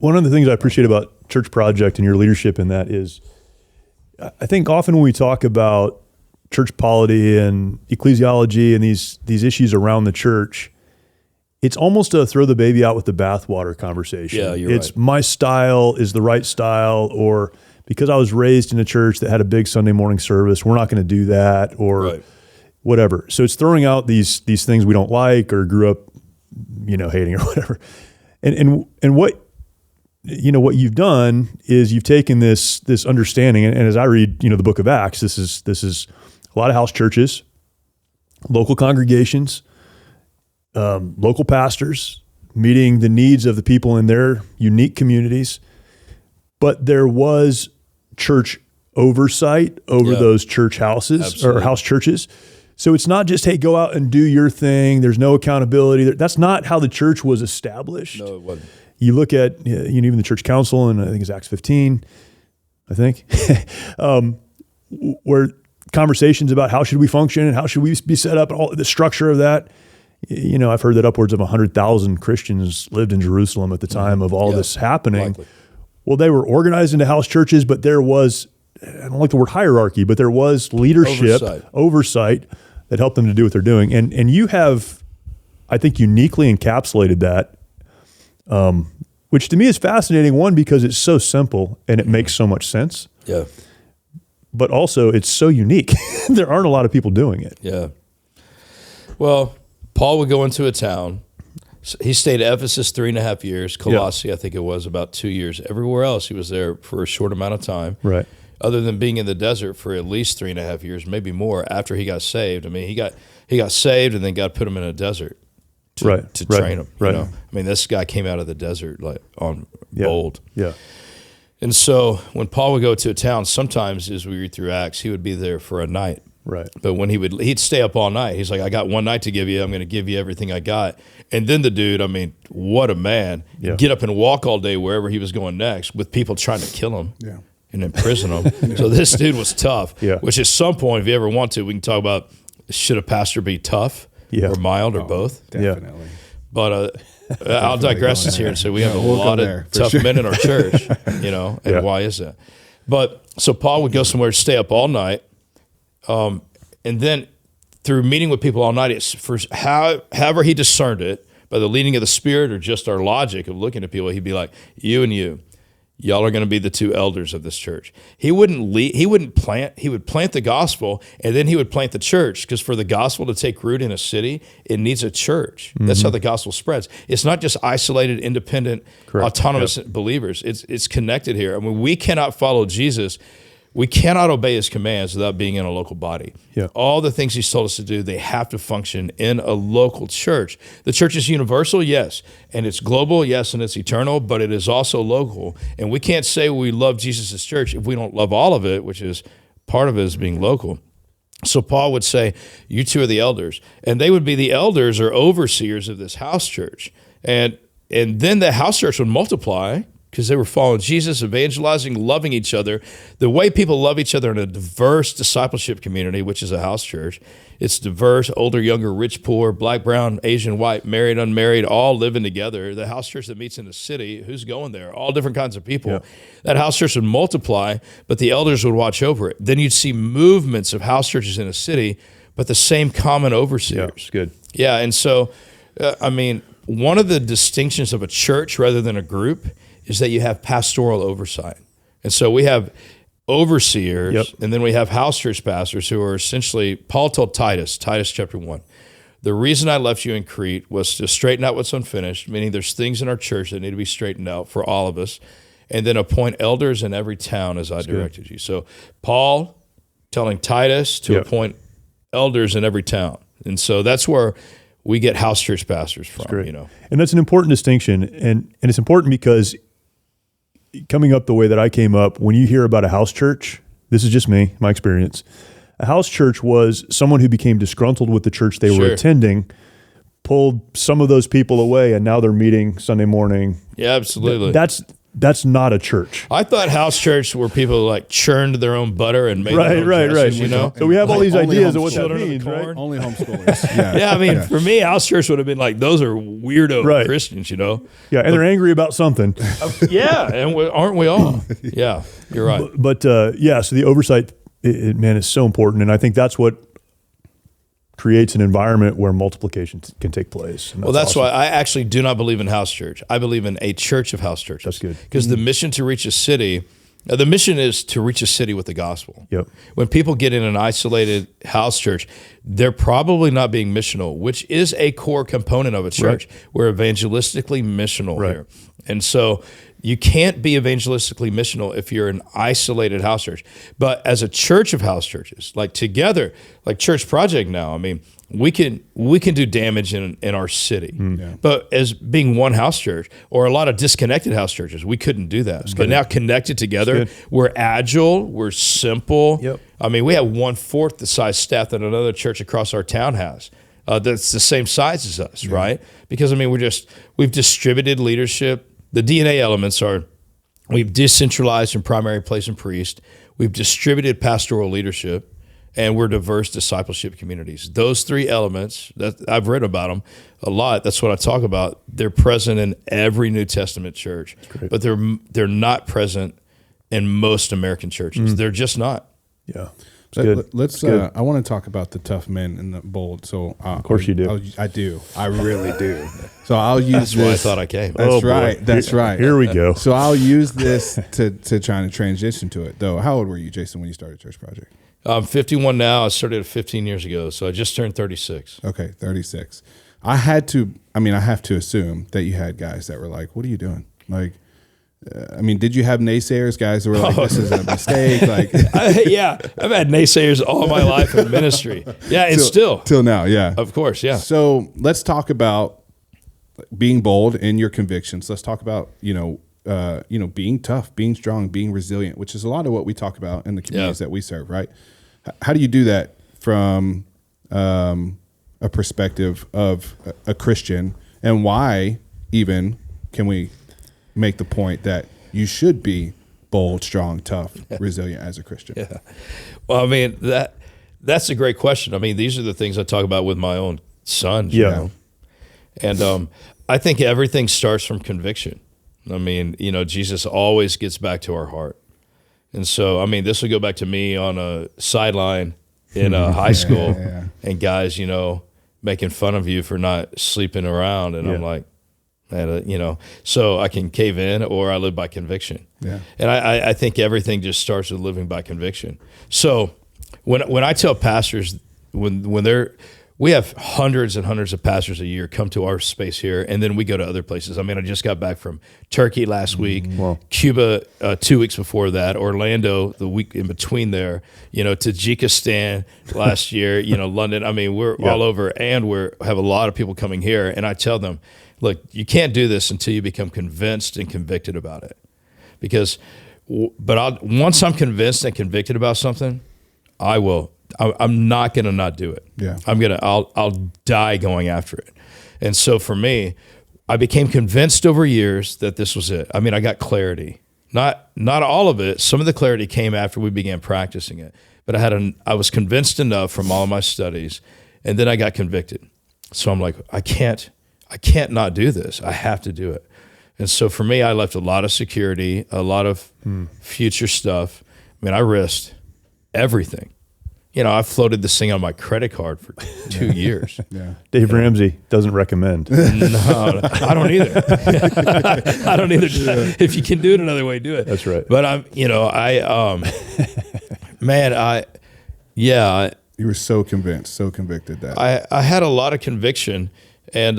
One of the things I appreciate about Church Project and your leadership in that is, I think often when we talk about church polity and ecclesiology and these issues around the church, it's almost a throw the baby out with the bathwater conversation. Yeah, you're it's right. My style is the right style, or because I was raised in a church that had a big Sunday morning service, we're not going to do that, or whatever. So it's throwing out these things we don't like or grew up, hating or whatever. And what what you've done is you've taken this understanding, and as I read, the book of Acts, this is a lot of house churches, local congregations, local pastors meeting the needs of the people in their unique communities. But there was church oversight over those church houses. Absolutely. Or house churches. So it's not just, hey, go out and do your thing. There's no accountability. That's not how the church was established. No, it wasn't. You look at even the church council, and I think it's Acts 15, where conversations about how should we function and how should we be set up and all the structure of that. I've heard that upwards of 100,000 Christians lived in Jerusalem at the time of all this happening. Likely. Well, they were organized into house churches, but there was, I don't like the word hierarchy, but there was leadership, oversight that helped them to do what they're doing. And you have, I think, uniquely encapsulated that, which to me is fascinating, one, because it's so simple and it makes so much sense. Yeah. But also it's so unique. There aren't a lot of people doing it. Yeah. Well, Paul would go into a town. He stayed at Ephesus 3.5 years. Colossae, I think it was, about 2 years. Everywhere else, he was there for a short amount of time. Right. Other than being in the desert for at least 3.5 years, maybe more, after he got saved. I mean, he got saved, and then God put him in a desert to train him. Right. I mean, this guy came out of the desert like on bold. Yeah. And so when Paul would go to a town, sometimes as we read through Acts, he would be there for a night. Right. But when he'd stay up all night. He's like, I got one night to give you. I'm going to give you everything I got. And then the dude, I mean, what a man. Yeah. Get up and walk all day wherever he was going next with people trying to kill him and imprison him. So this dude was tough, which at some point, if you ever want to, we can talk about, should a pastor be tough or mild or both? Definitely. But I'll digress this here and say we have a lot of tough men in our church, and why is that? But so Paul would go somewhere to stay up all night. And then through meeting with people all night, it's for however he discerned it, by the leading of the Spirit or just our logic of looking at people, he'd be like, you and y'all are going to be the two elders of this church. He would plant the gospel, and then he would plant the church, because for the gospel to take root in a city, it needs a church. Mm-hmm. That's how the gospel spreads. It's not just isolated, independent, autonomous believers. It's connected here. I mean, we cannot follow Jesus. We cannot obey his commands without being in a local body. Yeah. All the things he's told us to do, they have to function in a local church. The church is universal, yes, and it's global, yes, and it's eternal, but it is also local. And we can't say we love Jesus' church if we don't love all of it, which is part of it is being local. So Paul would say, you two are the elders. And they would be the elders or overseers of this house church. And then the house church would multiply, because they were following Jesus, evangelizing, loving each other. The way people love each other in a diverse discipleship community, which is a house church, it's diverse, older, younger, rich, poor, black, brown, Asian, white, married, unmarried, all living together. The house church that meets in the city, who's going there? All different kinds of people. Yeah. That house church would multiply, but the elders would watch over it. Then you'd see movements of house churches in a city, but the same common overseers. Yeah, good. Yeah, and so, one of the distinctions of a church rather than a group is that you have pastoral oversight. And so we have overseers, and then we have house church pastors who are essentially, Paul told Titus chapter 1, the reason I left you in Crete was to straighten out what's unfinished, meaning there's things in our church that need to be straightened out for all of us, and then appoint elders in every town as I directed you. So Paul telling Titus to appoint elders in every town. And so that's where we get house church pastors from, And that's an important distinction. And it's important because coming up the way that I came up, when you hear about a house church, this is just me, my experience. A house church was someone who became disgruntled with the church they were attending, pulled some of those people away, and now they're meeting Sunday morning. Yeah, absolutely. that's not a church. I thought house church were people like churned their own butter and made their own dresses, you know? So we have all these ideas of what that Children of the means, right? corn. Only homeschoolers. Yeah, Yeah, I mean, for me, house church would have been like, those are weirdo Christians, you know? Yeah, and they're angry about something. Yeah, and aren't we all? Yeah, you're right. But so the oversight, man, is so important. And I think that's what creates an environment where multiplication can take place. Well, that's awesome. Why I actually do not believe in house church. I believe in a church of house churches. That's good. Because the mission to reach a city, the mission is to reach a city with the gospel. Yep. When people get in an isolated house church, they're probably not being missional, which is a core component of a church. Right. We're evangelistically missional here. And so you can't be evangelistically missional if you're an isolated house church. But as a church of house churches, like together, like Church Project now, I mean, we can do damage in our city. Yeah. But as being one house church, or a lot of disconnected house churches, we couldn't do that. But now connected together, we're agile, we're simple. Yep. I mean, we have 1/4 the size staff that another church across our town has. That's the same size as us, right? Because I mean, we've distributed leadership. The DNA elements are, we've decentralized in primary, place, and priest. We've distributed pastoral leadership, and we're diverse discipleship communities. Those three elements, that I've read about them a lot. That's what I talk about. They're present in every New Testament church, but they're not present in most American churches. They're just not. Yeah. Let's. I want to talk about the tough men and the bold. So of course you do. I do. I really do. So I'll use That's why I thought I came. That's right. That's right. Here we go. So I'll use this to try to transition to it. Though, how old were you, Jason, when you started Church Project? I'm 51 now. I started 15 years ago, so I just turned 36. Okay, 36. I have to assume that you had guys that were like, "What are you doing?" Like. Did you have naysayers, guys who were like, this is a mistake? Like, I've had naysayers all my life in ministry. Yeah, and still. Till now, yeah. Of course, yeah. So let's talk about being bold in your convictions. Let's talk about, being tough, being strong, being resilient, which is a lot of what we talk about in the communities that we serve, right? How do you do that from a perspective of a Christian, and why even can we make the point that you should be bold, strong, tough, resilient as a Christian? Yeah. Well, I mean, that's a great question. I mean, these are the things I talk about with my own sons. You know? And I think everything starts from conviction. I mean, Jesus always gets back to our heart. And so, I mean, this will go back to me on a sideline in high school and guys, making fun of you for not sleeping around. And I'm like, so I can cave in, or I live by conviction. Yeah. And I think everything just starts with living by conviction. So when I tell pastors, we have hundreds and hundreds of pastors a year come to our space here, and then we go to other places. I mean, I just got back from Turkey last week, Cuba 2 weeks before that, Orlando the week in between there, Tajikistan last year, London. I mean, we're all over, and we have a lot of people coming here, and I tell them, look, you can't do this until you become convinced and convicted about it. Once I'm convinced and convicted about something, I'm not going to not do it. Yeah. I'll die going after it. And so for me, I became convinced over years that this was it. I mean, I got clarity. Not all of it. Some of the clarity came after we began practicing it. But I was convinced enough from all of my studies, and then I got convicted. So I'm like, I can't not do this. I have to do it. And so for me, I left a lot of security, a lot of future stuff. I mean, I risked everything. I floated this thing on my credit card for 2 years. Yeah. Dave Ramsey doesn't recommend. No, I don't either. I don't either. If you can do it another way, do it. That's right. But you were so convinced, so convicted that I had a lot of conviction. And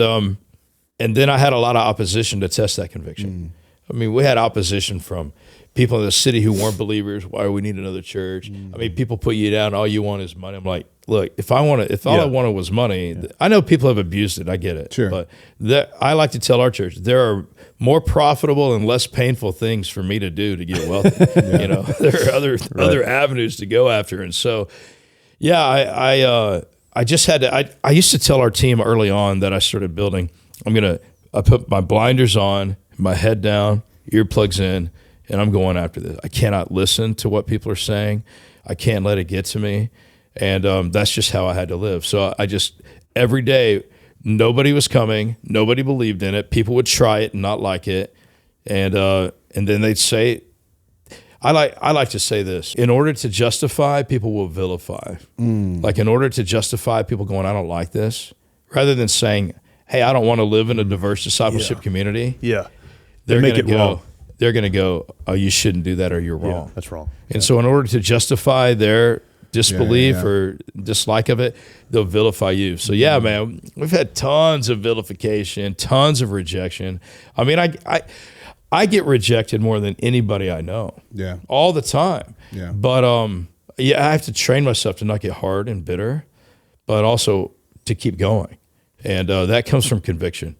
then I had a lot of opposition to test that conviction. I mean, we had opposition from people in the city who weren't believers. Why do we need another church? I mean, people put you down. All you want is money. I'm like, look, if all I wanted was money, I know people have abused it. I get it. Sure. But I like to tell our church, there are more profitable and less painful things for me to do to get wealthy. There are other avenues to go after. And so, I just had to, I used to tell our team early on that I started building, I put my blinders on, my head down, earplugs in, and I'm going after this. I cannot listen to what people are saying. I can't let it get to me. And that's just how I had to live. So I just, every day, nobody was coming. Nobody believed in it. People would try it and not like it. And then they'd say, I like to say this, in order to justify, people will vilify. Like in order to justify people going, I don't like this, rather than saying, hey, I don't want to live in a diverse discipleship community. Yeah. They're going to go, wrong. They're going to go, oh, you shouldn't do that or you're wrong. Yeah, that's wrong. And so in order to justify their disbelief or dislike of it, they'll vilify you. So yeah, man, we've had tons of vilification, tons of rejection. I mean, I get rejected more than anybody I know. Yeah. All the time. Yeah. But I have to train myself to not get hard and bitter, but also to keep going. And that comes from conviction.